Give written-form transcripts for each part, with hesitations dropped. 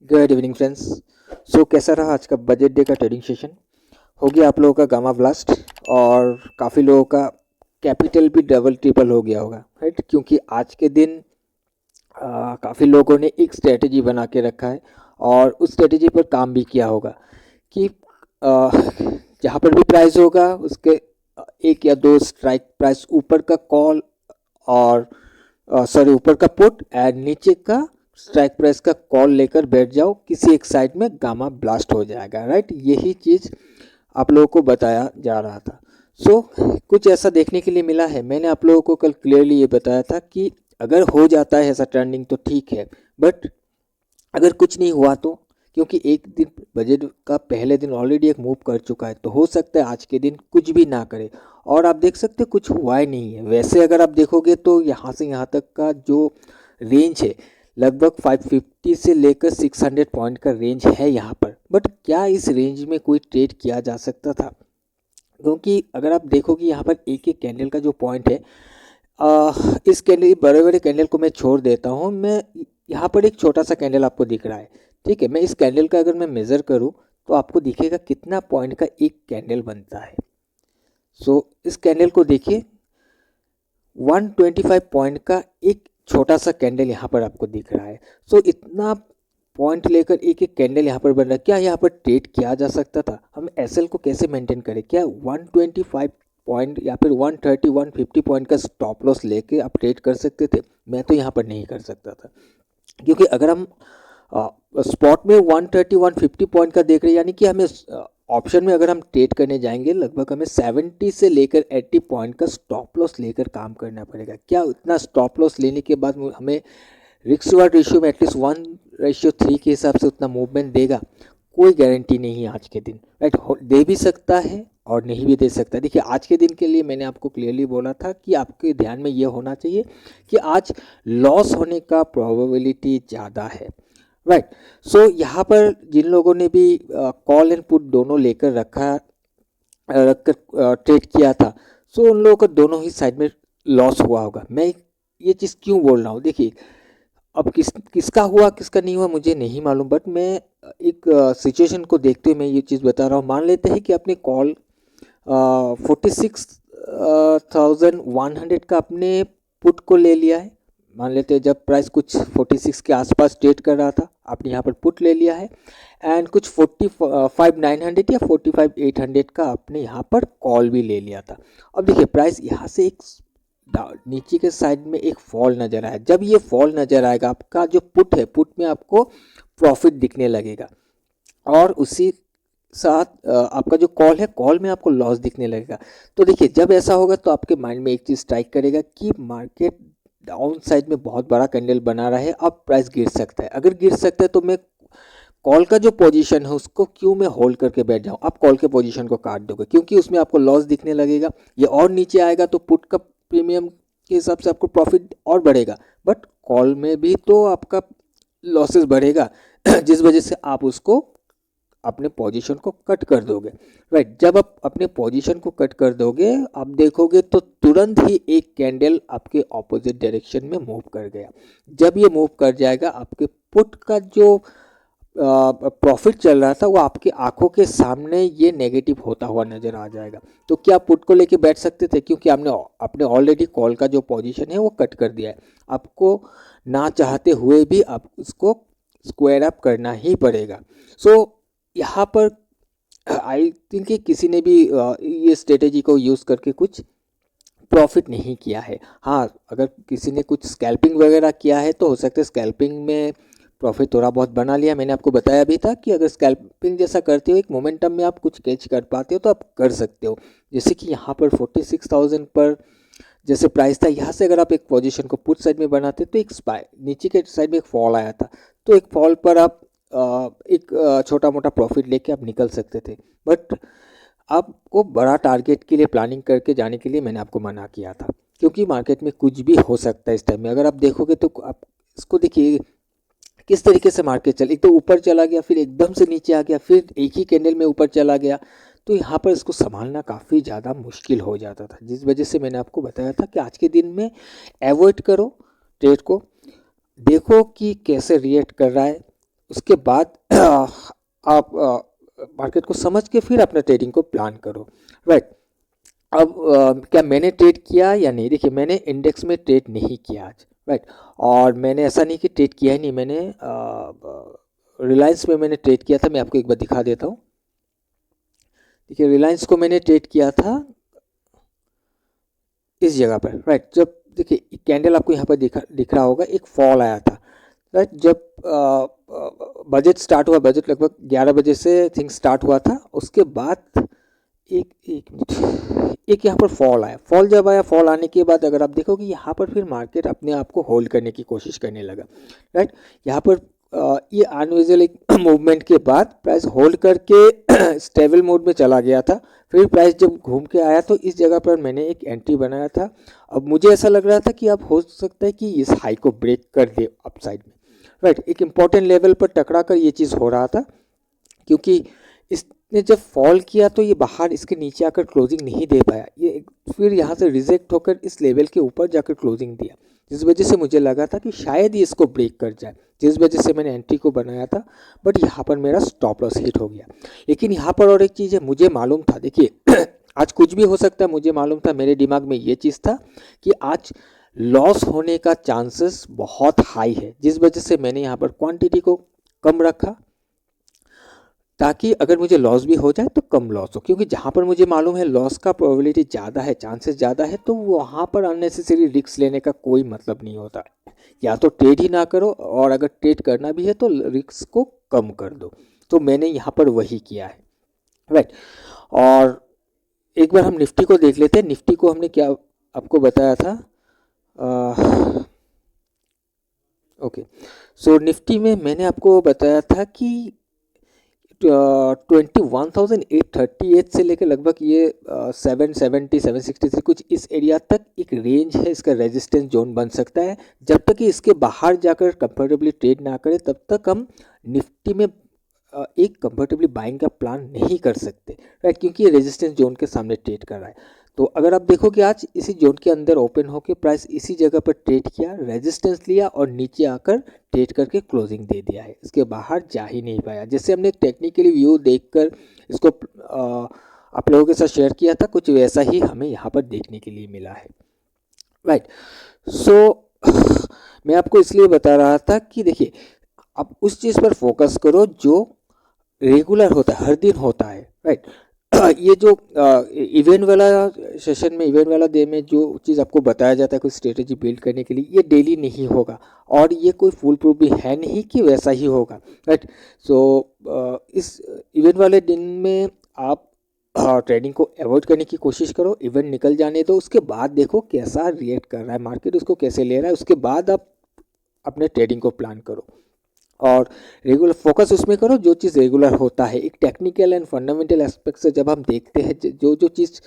Good evening friends. कैसा रहा आज का बजट डे का ट्रेडिंग सेशन? हो गया आप लोगों का गामा ब्लास्ट, और काफ़ी लोगों का कैपिटल भी डबल ट्रिपल हो गया होगा, राइट? क्योंकि आज के दिन काफ़ी लोगों ने एक स्ट्रेटजी बना के रखा है और उस स्ट्रेटजी पर काम भी किया होगा कि आ, जहाँ पर भी प्राइस होगा उसके एक या दो स्ट्राइक प्राइस ऊपर का कॉल, और सॉरी ऊपर का पुट एंड नीचे का स्ट्राइक प्राइस का कॉल लेकर बैठ जाओ, किसी एक साइड में गामा ब्लास्ट हो जाएगा, राइट? यही चीज़ आप लोगों को बताया जा रहा था। कुछ ऐसा देखने के लिए मिला है। मैंने आप लोगों को कल क्लियरली ये बताया था कि अगर हो जाता है ऐसा ट्रेंडिंग तो ठीक है, बट अगर कुछ नहीं हुआ तो, क्योंकि एक दिन बजट का पहले दिन ऑलरेडी एक मूव कर चुका है, तो हो सकता है आज के दिन कुछ भी ना करे। और आप देख सकते हो कुछ हुआ ही नहीं है। वैसे अगर आप देखोगे तो यहाँ से यहाँ तक का जो रेंज है लगभग 550 से लेकर 600 पॉइंट का रेंज है यहाँ पर। बट क्या इस रेंज में कोई ट्रेड किया जा सकता था? क्योंकि अगर आप देखोगे यहाँ पर एक एक कैंडल का जो पॉइंट है, इस कैंडल, बड़े बड़े कैंडल को मैं छोड़ देता हूँ। मैं यहाँ पर एक छोटा सा कैंडल आपको दिख रहा है, ठीक है? मैं इस कैंडल का अगर मैं मेज़र करूँ तो आपको दिखेगा कितना पॉइंट का एक कैंडल बनता है। इस कैंडल को देखिए, 125 पॉइंट का एक छोटा सा कैंडल यहाँ पर आपको दिख रहा है। इतना पॉइंट लेकर एक एक कैंडल यहाँ पर बन रहा है। क्या यहाँ पर ट्रेड किया जा सकता था? हम एसएल को कैसे मेंटेन करें? क्या 125 पॉइंट या फिर 130 150 पॉइंट का स्टॉप लॉस लेके आप ट्रेड कर सकते थे? मैं तो यहाँ पर नहीं कर सकता था, क्योंकि अगर हम स्पॉट में 130 150 पॉइंट का देख रहे हैं, यानी कि हमें ऑप्शन में अगर हम ट्रेड करने जाएंगे लगभग हमें 70 से लेकर 80 पॉइंट का स्टॉप लॉस लेकर काम करना पड़ेगा। क्या उतना स्टॉप लॉस लेने के बाद हमें रिस्क रिवार्ड रेशियो में एटलीस्ट 1:3 के हिसाब से उतना मूवमेंट देगा? कोई गारंटी नहीं है आज के दिन, राइट? दे भी सकता है और नहीं भी दे सकता। देखिए, आज के दिन के लिए मैंने आपको क्लियरली बोला था कि आपके ध्यान में ये होना चाहिए कि आज लॉस होने का प्रोबेबिलिटी ज़्यादा है, राइट? यहाँ पर जिन लोगों ने भी कॉल एंड पुट दोनों लेकर रखकर ट्रेड किया था, उन लोगों को दोनों ही साइड में लॉस हुआ होगा। मैं ये चीज़ क्यों बोल रहा हूँ? देखिए, अब किसका हुआ किसका नहीं हुआ मुझे नहीं मालूम, बट मैं एक सिचुएशन को देखते हुए मैं ये चीज़ बता रहा हूँ। मान लेते हैं कि आपने कॉल 46,100 का अपने पुट को ले लिया है। मान लेते हैं जब प्राइस कुछ 46 के आसपास ट्रेड कर रहा था, आपने यहाँ पर पुट ले लिया है, एंड कुछ 45,900 या 45,800 का आपने यहाँ पर कॉल भी ले लिया था। अब देखिए, प्राइस यहाँ से एक नीचे के साइड में एक फॉल नज़र आया। जब ये फॉल नज़र आएगा, आपका जो पुट है, पुट में आपको प्रॉफिट दिखने लगेगा, और उसी साथ आपका जो कॉल है, कॉल में आपको लॉस दिखने लगेगा। तो देखिए, जब ऐसा होगा तो आपके माइंड में एक चीज़ स्ट्राइक करेगा कि मार्केट डाउन साइड में बहुत बड़ा कैंडल बना रहा है, अब प्राइस गिर सकता है। अगर गिर सकता है तो मैं कॉल का जो पोजीशन है उसको क्यों मैं होल्ड करके बैठ जाऊं? आप कॉल के पोजीशन को काट दोगे, क्योंकि उसमें आपको लॉस दिखने लगेगा। ये और नीचे आएगा तो पुट का प्रीमियम के हिसाब से आपको प्रॉफिट और बढ़ेगा, बट कॉल में भी तो आपका लॉसेस बढ़ेगा जिस वजह से आप उसको अपने पोजीशन को कट कर दोगे, राइट? जब आप अपने पोजीशन को कट कर दोगे, आप देखोगे तो तुरंत ही एक कैंडल आपके ऑपोजिट डायरेक्शन में मूव कर गया। जब ये मूव कर जाएगा, आपके पुट का जो प्रॉफिट चल रहा था वो आपकी आंखों के सामने ये नेगेटिव होता हुआ नजर आ जाएगा। तो क्या पुट को लेके बैठ सकते थे? क्योंकि आपने अपने ऑलरेडी कॉल का जो पोजीशन है वो कट कर दिया है। आपको ना चाहते हुए भी आप उसको स्क्वायर अप करना ही पड़ेगा। यहाँ पर आई थिंक कि किसी ने भी ये स्ट्रेटेजी को यूज़ करके कुछ प्रॉफिट नहीं किया है। हाँ, अगर किसी ने कुछ स्कैल्पिंग वगैरह किया है तो हो सकता है स्कैल्पिंग में प्रॉफिट थोड़ा बहुत बना लिया। मैंने आपको बताया भी था कि अगर स्कैल्पिंग जैसा करते हो, एक मोमेंटम में आप कुछ कैच कर पाते हो तो आप कर सकते हो। जैसे कि यहाँ पर 46,000 पर जैसे प्राइस था, यहाँ से अगर आप एक पोजीशन को पुट साइड में बनाते तो एक नीचे के साइड में एक फॉल आया था, तो एक फॉल पर आप एक छोटा मोटा प्रॉफिट लेके आप निकल सकते थे। बट आपको बड़ा टारगेट के लिए प्लानिंग करके जाने के लिए मैंने आपको मना किया था, क्योंकि मार्केट में कुछ भी हो सकता है इस टाइम में। अगर आप देखोगे तो आप इसको देखिए किस तरीके से मार्केट एक तो ऊपर चला गया, फिर एकदम से नीचे आ गया, फिर एक ही कैंडल में ऊपर चला गया। तो यहाँ पर इसको संभालना काफ़ी ज़्यादा मुश्किल हो जाता था, जिस वजह से मैंने आपको बताया था कि आज के दिन में अवॉइड करो ट्रेड को, देखो कि कैसे रिएक्ट कर रहा है, उसके बाद आप मार्केट को समझ के फिर अपना ट्रेडिंग को प्लान करो, राइट। अब क्या मैंने ट्रेड किया या नहीं, देखिए मैंने इंडेक्स में ट्रेड नहीं किया आज, राइट। और मैंने ऐसा नहीं कि ट्रेड किया ही नहीं, मैंने रिलायंस में मैंने ट्रेड किया था। मैं आपको एक बार दिखा देता हूँ। देखिए रिलायंस को मैंने ट्रेड किया था इस जगह पर, राइट। जब देखिए कैंडल आपको यहाँ पर दिख रहा होगा, एक फॉल आया था, राइट। जब बजट स्टार्ट हुआ, बजट लगभग 11 बजे से थिंग स्टार्ट हुआ था, उसके बाद एक मिनट, एक यहाँ पर फॉल आया। फॉल जब आया, फॉल आने के बाद अगर आप देखोगे यहाँ पर फिर मार्केट अपने आप को होल्ड करने की कोशिश करने लगा, राइट। यहाँ पर ये अनयूजुअल एक मूवमेंट के बाद प्राइस होल्ड करके स्टेबल मोड में चला गया था। फिर प्राइस जब घूम के आया तो इस जगह पर मैंने एक एंट्री बनाया था। अब मुझे ऐसा लग रहा था कि अब हो सकता है कि इस हाई को ब्रेक कर दे अपसाइड में, राइट। एक इम्पॉर्टेंट लेवल पर टकरा कर ये चीज़ हो रहा था, क्योंकि इसने जब फॉल किया तो ये बाहर इसके नीचे आकर क्लोजिंग नहीं दे पाया, ये फिर यहाँ से रिजेक्ट होकर इस लेवल के ऊपर जाकर क्लोजिंग दिया, जिस वजह से मुझे लगा था कि शायद ये इसको ब्रेक कर जाए, जिस वजह से मैंने एंट्री को बनाया था। बट यहाँ पर मेरा स्टॉप लॉस हिट हो गया। लेकिन यहाँ पर और एक चीज़ है, मुझे मालूम था, देखिए आज कुछ भी हो सकता है, मुझे मालूम था, मेरे दिमाग में ये चीज़ था कि आज लॉस होने का चांसेस बहुत हाई है, जिस वजह से मैंने यहाँ पर क्वांटिटी को कम रखा, ताकि अगर मुझे लॉस भी हो जाए तो कम लॉस हो। क्योंकि जहाँ पर मुझे मालूम है लॉस का प्रोबेबिलिटी ज़्यादा है, चांसेस ज़्यादा है, तो वहाँ पर अननेसेसरी रिस्क लेने का कोई मतलब नहीं होता। या तो ट्रेड ही ना करो, और अगर ट्रेड करना भी है तो रिस्क को कम कर दो। तो मैंने यहाँ पर वही किया है, राइट। और एक बार हम निफ्टी को देख लेते हैं। निफ्टी को हमने क्या आपको बताया था, ओके। सो निफ्टी में मैंने आपको बताया था कि 21,838 से लेकर लगभग ये 770 763 कुछ इस एरिया तक एक रेंज है, इसका रेजिस्टेंस जोन बन सकता है। जब तक कि इसके बाहर जाकर कंफर्टेबली ट्रेड ना करें, तब तक हम निफ्टी में एक कंफर्टेबली बाइंग का प्लान नहीं कर सकते, राइट। क्योंकि ये रेजिस्टेंस जोन के सामने ट्रेड कर रहा है। तो अगर आप देखोगे आज इसी जोन के अंदर ओपन होकर प्राइस इसी जगह पर ट्रेड किया, रेजिस्टेंस लिया और नीचे आकर ट्रेड करके क्लोजिंग दे दिया है, इसके बाहर जा ही नहीं पाया। जैसे हमने टेक्निकली व्यू देखकर इसको आप लोगों के साथ शेयर किया था, कुछ वैसा ही हमें यहाँ पर देखने के लिए मिला है, राइट। सो मैं आपको इसलिए बता रहा था कि देखिए आप उस चीज़ पर फोकस करो जो रेगुलर होता है, हर दिन होता है, राइट। ये जो इवेंट वाला सेशन में, इवेंट वाला डे में जो चीज़ आपको बताया जाता है कोई स्ट्रेटेजी बिल्ड करने के लिए, ये डेली नहीं होगा, और ये कोई फुल प्रूफ भी है नहीं कि वैसा ही होगा, राइट। सो इस इवेंट वाले दिन में आप ट्रेडिंग को अवॉइड करने की कोशिश करो, इवेंट निकल जाने दो, उसके बाद देखो कैसा रिएक्ट कर रहा है मार्केट, उसको कैसे ले रहा है, उसके बाद आप अपने ट्रेडिंग को प्लान करो और रेगुलर फोकस उसमें करो जो चीज़ रेगुलर होता है। एक टेक्निकल एंड फंडामेंटल एस्पेक्ट से जब हम देखते हैं जो जो चीज़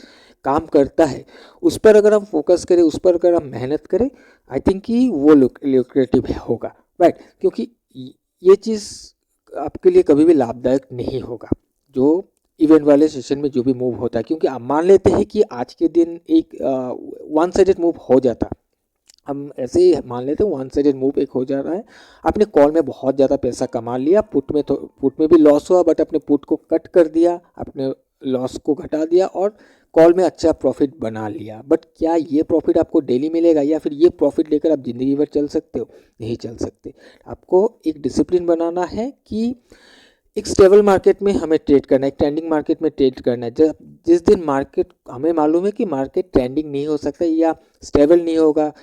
काम करता है, उस पर अगर हम फोकस करें, उस पर अगर हम मेहनत करें, आई थिंक कि वो लुक्रेटिव होगा, राइट। क्योंकि ये चीज़ आपके लिए कभी भी लाभदायक नहीं होगा जो इवेंट वाले सेशन में जो भी मूव होता है। क्योंकि आप मान लेते हैं कि आज के दिन एक वन साइडेड मूव हो जाता, हम ऐसे ही मान लेते हैं वन साइडेड मूव एक हो जा रहा है, आपने कॉल में बहुत ज़्यादा पैसा कमा लिया, पुट में तो पुट में भी लॉस हुआ, बट अपने पुट को कट कर दिया, अपने लॉस को घटा दिया और कॉल में अच्छा प्रॉफिट बना लिया। बट क्या ये प्रॉफिट आपको डेली मिलेगा, या फिर ये प्रॉफिट लेकर आप ज़िंदगी भर चल सकते हो? नहीं चल सकते। आपको एक डिसिप्लिन बनाना है कि एक स्टेबल मार्केट में हमें ट्रेड करना है, एक ट्रेंडिंग मार्केट में ट्रेड करना है। जब जिस दिन मार्केट, हमें मालूम है कि मार्केट ट्रेंडिंग नहीं हो सकता या स्टेबल नहीं होगा,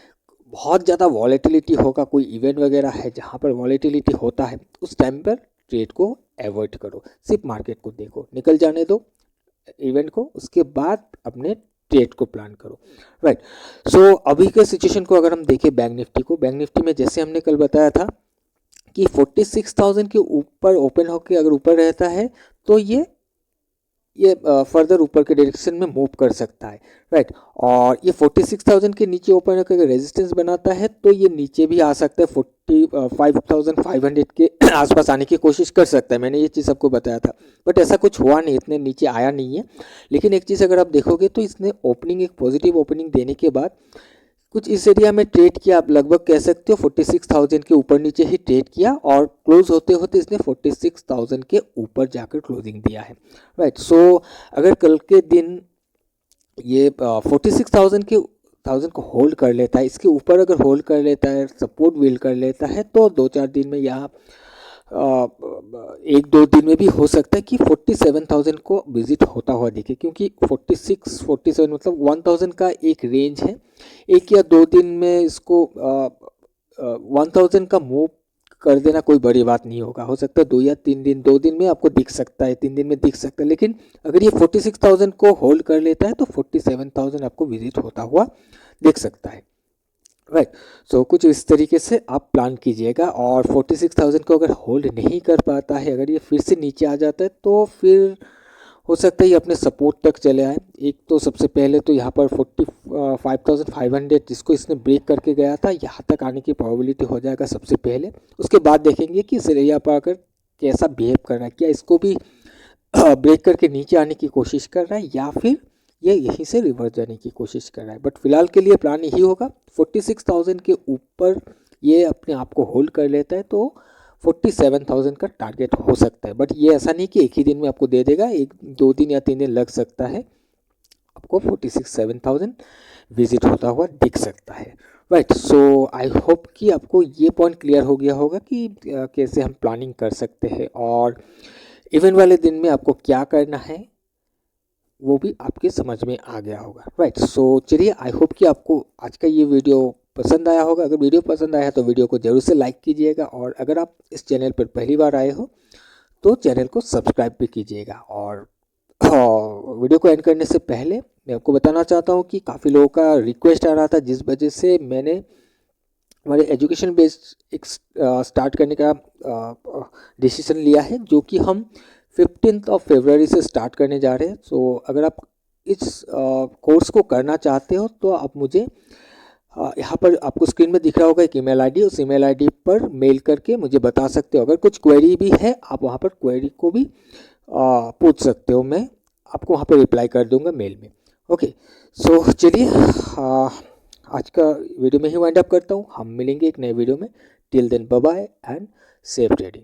बहुत ज़्यादा वॉलेटिलिटी होगा, कोई इवेंट वगैरह है जहाँ पर वॉलेटिलिटी होता है, उस टाइम पर ट्रेड को अवॉइड करो, सिर्फ मार्केट को देखो, निकल जाने दो इवेंट को, उसके बाद अपने ट्रेड को प्लान करो, राइट। सो अभी के सिचुएशन को अगर हम देखें बैंक निफ्टी को, बैंक निफ्टी में जैसे हमने कल बताया था कि 46,000 के ऊपर ओपन होकर अगर ऊपर रहता है तो ये फर्दर ऊपर के डायरेक्शन में मूव कर सकता है, राइट। और ये 46,000 के नीचे ओपन होकर रेजिस्टेंस बनाता है तो ये नीचे भी आ सकता है, 45,500 के आसपास आने की कोशिश कर सकता है। मैंने ये चीज़ आपको बताया था, बट ऐसा कुछ हुआ नहीं, इतने नीचे आया नहीं है। लेकिन एक चीज़ अगर आप देखोगे तो इसने ओपनिंग, एक पॉजिटिव ओपनिंग देने के बाद कुछ इस एरिया में ट्रेड किया, आप लगभग कह सकते हो 46,000 के ऊपर नीचे ही ट्रेड किया और क्लोज होते होते इसने 46,000 के ऊपर जाकर क्लोजिंग दिया है, राइट। सो अगर कल के दिन ये 46,000 को होल्ड कर लेता है, इसके ऊपर अगर होल्ड कर लेता है, सपोर्ट बिल्ड कर लेता है, तो 2-4 दिन में यहाँ 1-2 दिन में भी हो सकता है कि 47,000 को विजिट होता हुआ दिखे, क्योंकि 46-47 मतलब 1,000 का एक रेंज है। 1 या 2 दिन में इसको 1,000 का मूव कर देना कोई बड़ी बात नहीं होगा। हो सकता है 2 या 3 दिन, 2 दिन में आपको दिख सकता है, 3 दिन में दिख सकता है, लेकिन अगर ये 46,000 को होल्ड कर लेता है तो 47,000 आपको विजिट होता हुआ दिख सकता है, राइट। सो कुछ इस तरीके से आप प्लान कीजिएगा। और 46,000 को अगर होल्ड नहीं कर पाता है, अगर ये फिर से नीचे आ जाता है, तो फिर हो सकता है ये अपने सपोर्ट तक चले आए। एक तो सबसे पहले तो यहाँ पर 45,500 जिसको इसने ब्रेक करके गया था, यहाँ तक आने की प्रोबेबिलिटी हो जाएगा सबसे पहले। उसके बाद देखेंगे कि इस एरिया पर आकर कैसा बिहेव कर रहा है, क्या इसको भी ब्रेक करके नीचे आने की कोशिश कर रहा है या फिर ये यहीं से रिवर्स जाने की कोशिश कर रहा है। बट फिलहाल के लिए प्लान यही होगा, 46,000 के ऊपर ये अपने आप को होल्ड कर लेता है तो 47,000 का टारगेट हो सकता है। बट ये ऐसा नहीं कि एक ही दिन में आपको दे देगा, 1-2 दिन या 3 दिन लग सकता है, आपको 46,000 विजिट होता हुआ दिख सकता है, राइट। सो आई होप कि आपको ये पॉइंट क्लियर हो गया होगा कि कैसे हम प्लानिंग कर सकते हैं और इवेंट वाले दिन में आपको क्या करना है वो भी आपके समझ में आ गया होगा, राइट। सो चलिए, आई होप कि आपको आज का ये वीडियो पसंद आया होगा। अगर वीडियो पसंद आया तो वीडियो को जरूर से लाइक कीजिएगा और अगर आप इस चैनल पर पहली बार आए हो तो चैनल को सब्सक्राइब भी कीजिएगा। और वीडियो को एंड करने से पहले मैं आपको बताना चाहता हूँ कि काफ़ी लोगों का रिक्वेस्ट आ रहा था, जिस वजह से मैंने हमारे एजुकेशन बेस्ड एक स्टार्ट करने का डिसीजन लिया है, जो कि हम 15 फरवरी से स्टार्ट करने जा रहे हैं। सो अगर आप इस कोर्स को करना चाहते हो तो आप मुझे यहाँ पर आपको स्क्रीन में दिख रहा होगा एक ईमेल आईडी, उस ईमेल आईडी पर मेल करके मुझे बता सकते हो। अगर कुछ क्वेरी भी है आप वहाँ पर क्वेरी को भी पूछ सकते हो, मैं आपको वहाँ पर रिप्लाई कर दूँगा मेल में। ओके, सो चलिए आज का वीडियो में ही वाइंड अप करता हूँ। हम मिलेंगे एक नए वीडियो में। Till then bye bye and safe trading.